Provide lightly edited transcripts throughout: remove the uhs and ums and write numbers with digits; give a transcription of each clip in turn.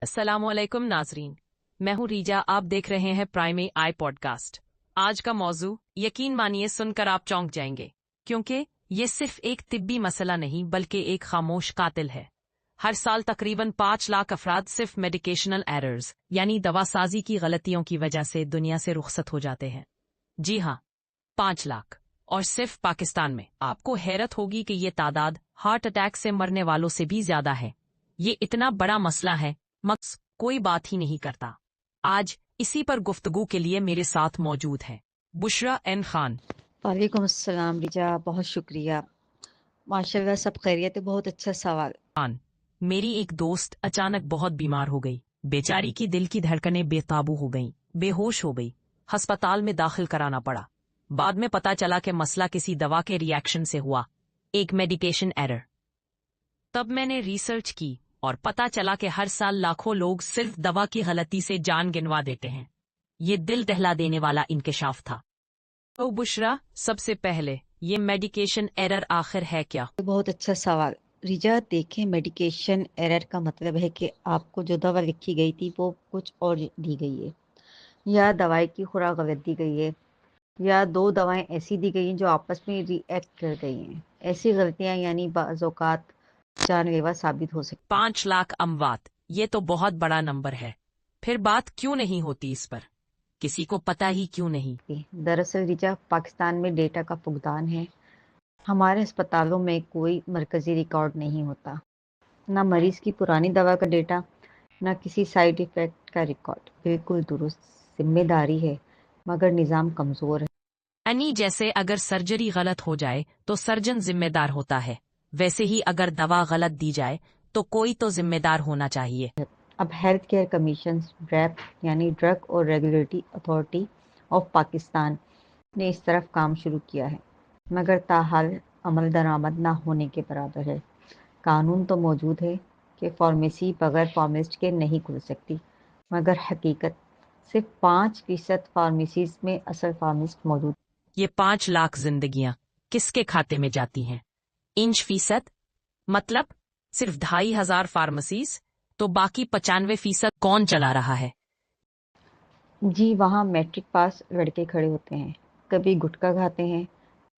अस्सलाम वालेकुम नाजरीन, मैं हूँ रीजा। आप देख रहे हैं प्राइम आई पॉडकास्ट। आज का मौजू यकीन मानिए सुनकर आप चौंक जाएंगे, क्योंकि ये सिर्फ एक तिब्बी मसला नहीं बल्कि एक खामोश कातिल है। हर साल तकरीबन 5 लाख अफराद सिर्फ मेडिकेशनल एरर्स यानी दवासाजी की गलतियों की वजह से दुनिया से रुखसत हो जाते हैं। जी हाँ, 5 लाख, और सिर्फ पाकिस्तान में। आपको हैरत होगी कि ये तादाद हार्ट अटैक से मरने वालों से भी ज्यादा है। ये इतना बड़ा मसला है मगर कोई बात ही नहीं करता। आज इसी पर गुफ्तगू के लिए मेरे साथ मौजूद है बुशरा एन खान। वालेकुम अस्सलाम रिजा, बहुत शुक्रिया। माशाल्लाह सब खैरियत है। बहुत अच्छा सवाल। खान, मेरी एक दोस्त अचानक बहुत बीमार हो गई। बेचारी की दिल की धड़कनें बेकाबू हो गईं, बेहोश हो गई। अस्पताल में दाखिल कराना पड़ा। बाद में पता चला कि मसला किसी दवा के रिएक्शन से हुआ, एक मेडिकेशन एरर। तब मैंने रिसर्च की और पता चला कि हर साल लाखों लोग सिर्फ दवा की गलती से जान गिनवा देते हैं। ये दिल दहला देने वाला इंकशाफ था। तो बुशरा, सबसे पहले ये मेडिकेशन एरर आखिर है क्या? बहुत अच्छा सवाल रिजा। देखें, मेडिकेशन एरर का मतलब है कि आपको जो दवा लिखी गई थी वो कुछ और दी गई है, या दवाई की खुराक गलत दी गई है, या दो दवाएं ऐसी दी गई हैं जो आपस में रिएक्ट कर गई हैं। ऐसी गलतियां यानी बाज़ औक़ात जानलेवा साबित हो सकती 5 लाख अमवात, ये तो बहुत बड़ा नंबर है। फिर बात क्यों नहीं होती इस पर? किसी को पता ही क्यों नहीं? है। दरअसल रिजा, पाकिस्तान में डेटा का फुकदान है। हमारे अस्पतालों में कोई मरकजी रिकॉर्ड नहीं होता, ना मरीज की पुरानी दवा का डेटा, ना किसी साइड इफ़ेक्ट का रिकॉर्ड। बिल्कुल दुरुस्त, जिम्मेदारी है, मगर निज़ाम कमज़ोर है। यानी जैसे अगर सर्जरी गलत हो जाए तो सर्जन जिम्मेदार होता है, वैसे ही अगर दवा गलत दी जाए तो कोई तो जिम्मेदार होना चाहिए। अब हेल्थ केयर कमीशन ड्रैप यानी ड्रग और रेगुलेटरी अथॉरिटी ऑफ पाकिस्तान ने इस तरफ काम शुरू किया है, मगर ताहाल अमल दरामद ना होने के बराबर है। कानून तो मौजूद है कि फार्मेसी बगैर फार्मिस्ट के नहीं खुल सकती, मगर हकीकत सिर्फ 5% फार्मेसीज में असल फार्मिस्ट मौजूद। ये 5 लाख जिंदगियां किसके खाते में जाती हैं? इंच फीसद, मतलब सिर्फ 2,500 फार्मेसीज, तो बाकी 95% कौन चला रहा है? जी, वहाँ मैट्रिक पास लड़के खड़े होते हैं, कभी गुटखा खाते हैं,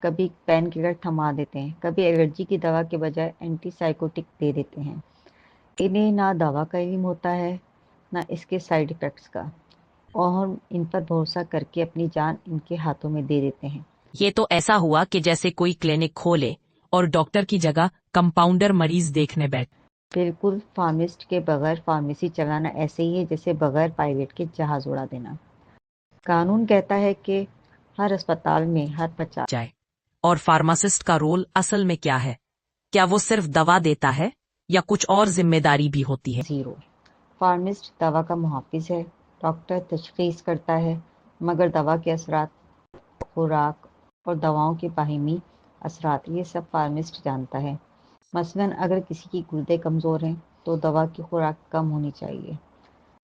कभी पेन किलर थमा देते हैं, कभी एलर्जी की दवा के बजाय एंटीसाइकोटिक दे देते हैं। इन्हें ना दवा का इल्म होता है, ना इसके साइड इफ़ेक्ट्स का, और हम इन पर भरोसा करके अपनी जान इनके हाथों में दे देते हैं। ये तो ऐसा हुआ कि जैसे कोई क्लिनिक खोले और डॉक्टर की जगह कंपाउंडर मरीज देखने बैठ। बिल्कुल, फार्मिस्ट के बगैर फार्मेसी चलाना ऐसे ही है जैसे बगैर पायलट के जहाज उड़ा देना। कानून कहता है कि हर अस्पताल में हर 50 जाए। और फार्मासिस्ट का रोल असल में क्या है? क्या वो सिर्फ दवा देता है या कुछ और जिम्मेदारी भी होती है? ज़ीरो। फार्मिस्ट दवा का मुहाफिज है, डॉक्टर तशखीस करता है, मगर दवा के असरात, खुराक और दवाओं के बाहिमी असरात, ये सब फार्मिस्ट जानता है। मसलन अगर किसी की गुर्दे कमज़ोर हैं तो दवा की खुराक कम होनी चाहिए।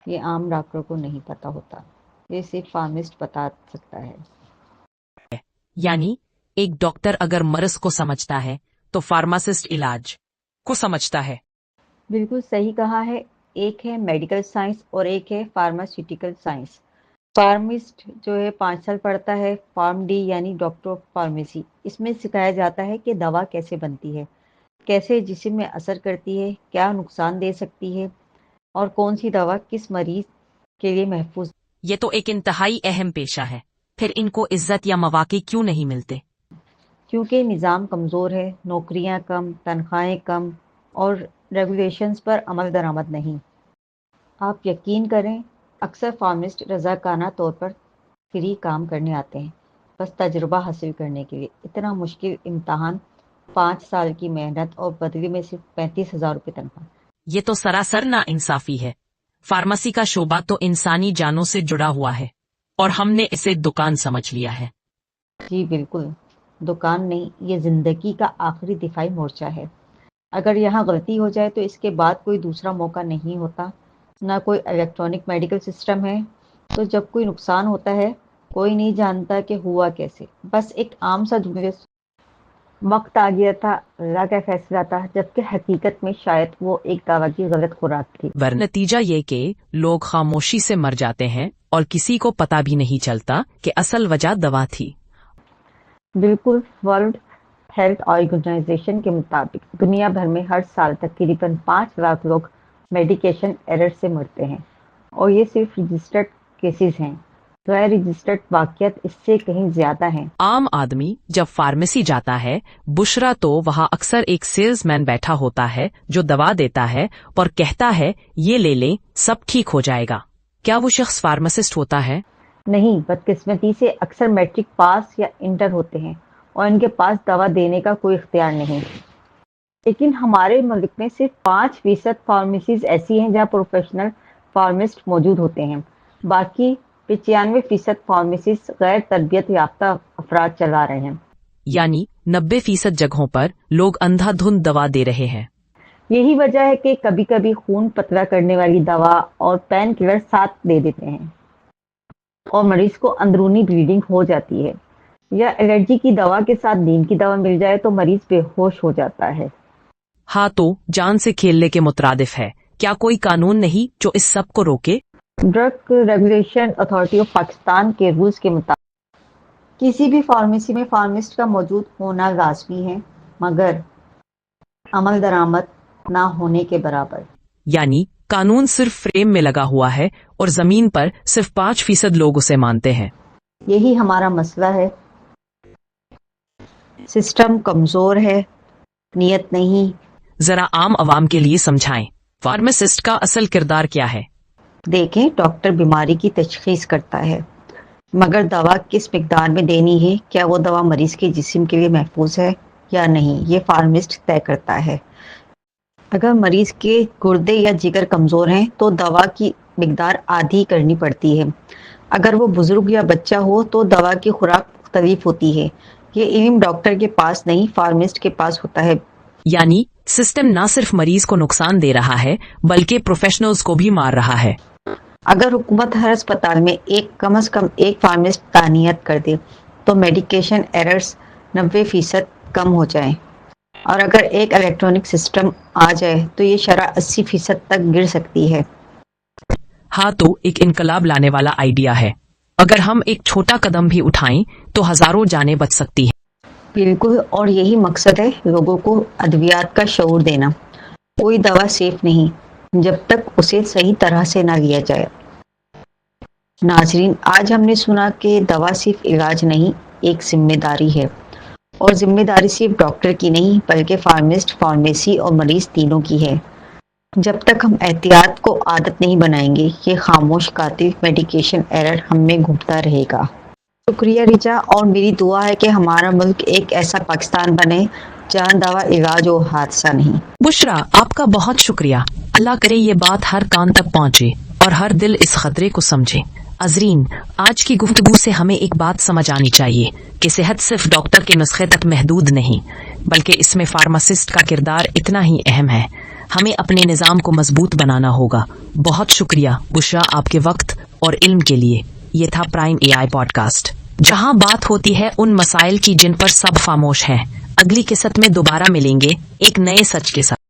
ये आम डॉक्टर को नहीं पता होता, ये सिर्फ फार्मिस्ट बता सकता है। यानी एक डॉक्टर अगर मर्ज को समझता है तो फार्मासिस्ट इलाज को समझता है। बिल्कुल सही कहा है। एक है मेडिकल साइंस और एक है फार्मास्यूटिकल साइंस। फार्मिस्ट जो है 5 साल पढ़ता है फार्म डी यानी डॉक्टर ऑफ फार्मेसी। इसमें सिखाया जाता है कि दवा कैसे बनती है, कैसे जिस्म में असर करती है, क्या नुकसान दे सकती है, और कौन सी दवा किस मरीज के लिए महफूज। ये तो एक इंतहाई अहम पेशा है। फिर इनको इज्जत या मौके क्यों नहीं मिलते? क्योंकि निज़ाम कमज़ोर है, नौकरियां कम, तनख्वाहें कम, और रेगुलेशंस पर अमल दरामद नहीं। आप यकीन करें, अक्सर फार्मिस्ट रज़ाकाना तौर पर फ्री काम करने आते हैं, बस तजुर्बा हासिल करने के लिए। इतना मुश्किल इम्तहान, 5 साल की मेहनत और बदले में सिर्फ 35,000 रुपये तनख्वाह। ये तो सरासर ना इंसाफी है। फार्मेसी का शोबा तो इंसानी जानों से जुड़ा हुआ है और हमने इसे दुकान समझ लिया है। जी बिल्कुल, दुकान नहीं, ये ज़िंदगी का आखिरी दिफाई मोर्चा है। अगर यहाँ गलती हो जाए तो इसके बाद कोई दूसरा मौका नहीं होता, ना कोई इलेक्ट्रॉनिक मेडिकल सिस्टम है। तो जब कोई नुकसान होता है, कोई नहीं जानता कि हुआ कैसे, बस एक आम सा जुमले وقت آ گیا تھا، اللہ کا فیصلہ تھا، جبکہ حقیقت میں شاید وہ ایک دوا کی غلط خوراک تھی۔ نتیجہ یہ کہ لوگ خاموشی سے مر جاتے ہیں اور کسی کو پتہ بھی نہیں چلتا کہ اصل وجہ دوا تھی۔ بالکل، ورلڈ ہیلتھ آرگنائزیشن کے مطابق دنیا بھر میں ہر سال تقریباً 5 لاکھ لوگ میڈیکیشن ایرر سے مرتے ہیں، اور یہ صرف رجسٹرڈ کیسز ہیں۔ غیر رجسٹرڈ واقعات اس سے کہیں زیادہ ہیں۔ عام آدمی جب فارمیسی جاتا ہے بشرا تو وہاں اکثر ایک سیلز مین بیٹھا ہوتا ہے جو دوا دیتا ہے اور کہتا ہے یہ لے لیں سب ٹھیک ہو جائے گا۔ کیا وہ شخص فارماسسٹ ہوتا ہے؟ نہیں، بدقسمتی سے اکثر میٹرک پاس یا انٹر ہوتے ہیں اور ان کے پاس دوا دینے کا کوئی اختیار نہیں۔ لیکن ہمارے ملک میں صرف 5% فارمیسیز ایسی ہیں جہاں پروفیشنل فارمسٹ موجود ہوتے ہیں۔ باقی 95% فارمیسیز غیر تربیت یافتہ افراد چلا رہے ہیں۔ یعنی 90% جگہوں پر لوگ اندھا دھند دوا دے رہے ہیں۔ یہی وجہ ہے کہ کبھی کبھی خون پتلا کرنے والی دوا اور پین کلر ساتھ دے دیتے ہیں اور مریض کو اندرونی بلیڈنگ ہو جاتی ہے، یا الرجی کی دوا کے ساتھ نیند کی دوا مل جائے تو مریض بے ہوش ہو جاتا ہے۔ ہاں تو جان سے کھیلنے کے مترادف ہے۔ کیا کوئی قانون نہیں جو اس سب کو روکے؟ Drug regulation authority of Pakistan کے رولز کے مطابق کسی بھی فارمیسی میں فارمسٹ کا موجود ہونا لازمی ہے، مگر عمل درآمد نہ ہونے کے برابر۔ یعنی قانون صرف فریم میں لگا ہوا ہے اور زمین پر صرف 5% لوگ اسے مانتے ہیں۔ یہی ہمارا مسئلہ ہے۔ سسٹم کمزور ہے، نیت نہیں۔ ذرا عام عوام کے لیے سمجھائیں فارماسسٹ کا اصل کردار کیا ہے؟ دیکھیں، ڈاکٹر بیماری کی تشخیص کرتا ہے، مگر دوا کس مقدار میں دینی ہے، کیا وہ دوا مریض کے جسم کے لیے محفوظ ہے یا نہیں، یہ فارمسٹ طے کرتا ہے۔ اگر مریض کے گردے یا جگر کمزور ہیں تو دوا کی مقدار آدھی کرنی پڑتی ہے۔ اگر وہ بزرگ یا بچہ ہو تو دوا کی خوراک مختلف ہوتی ہے۔ یہ علم ڈاکٹر کے پاس نہیں، فارمسٹ کے پاس ہوتا ہے۔ یعنی سسٹم نہ صرف مریض کو نقصان دے رہا ہے بلکہ پروفیشنلز کو بھی مار رہا ہے۔ اگر حکومت ہر اسپتال میں کم از کم ایک فارمسٹ تعینات کر دے تو میڈیکیشن ایررز 90% کم ہو جائیں، اور اگر ایک الیکٹرانک سسٹم آ جائے تو یہ شرح 80% تک گر سکتی ہے۔ ہاں تو ایک انقلاب لانے والا آئیڈیا ہے۔ اگر ہم ایک چھوٹا قدم بھی اٹھائیں تو ہزاروں جانیں بچ سکتی ہیں۔ بالکل، اور یہی مقصد ہے، لوگوں کو ادویات کا شعور دینا۔ کوئی دوا سیف نہیں جب تک اسے صحیح طرح سے نہ لیا جائے۔ ناظرین، آج ہم نے سنا کہ دوا صرف علاج نہیں، ایک ذمہ داری ہے، اور ذمہ داری صرف ڈاکٹر کی نہیں بلکہ فارمسٹ، فارمیسی اور مریض تینوں کی ہے۔ جب تک ہم احتیاط کو عادت نہیں بنائیں گے، یہ خاموش قاتل میڈیکیشن ایرر ہم میں گھومتا رہے گا۔ شکریہ ریچا، اور میری دعا ہے کہ ہمارا ملک ایک ایسا پاکستان بنے جہاں دوا علاج و حادثہ نہیں۔ بشرا، آپ کا بہت شکریہ۔ اللہ کرے یہ بات ہر کان تک پہنچے اور ہر دل اس خطرے کو سمجھے۔ عزرین، آج کی گفتگو سے ہمیں ایک بات سمجھ آنی چاہیے کہ صحت صرف ڈاکٹر کے نسخے تک محدود نہیں، بلکہ اس میں فارماسسٹ کا کردار اتنا ہی اہم ہے۔ ہمیں اپنے نظام کو مضبوط بنانا ہوگا۔ بہت شکریہ بشرا آپ کے وقت اور علم کے لیے۔ یہ تھا پرائم اے آئی پوڈ کاسٹ، جہاں بات ہوتی ہے ان مسائل کی جن پر سب خاموش ہیں۔ اگلی قسط میں دوبارہ ملیں گے ایک نئے سچ کے ساتھ۔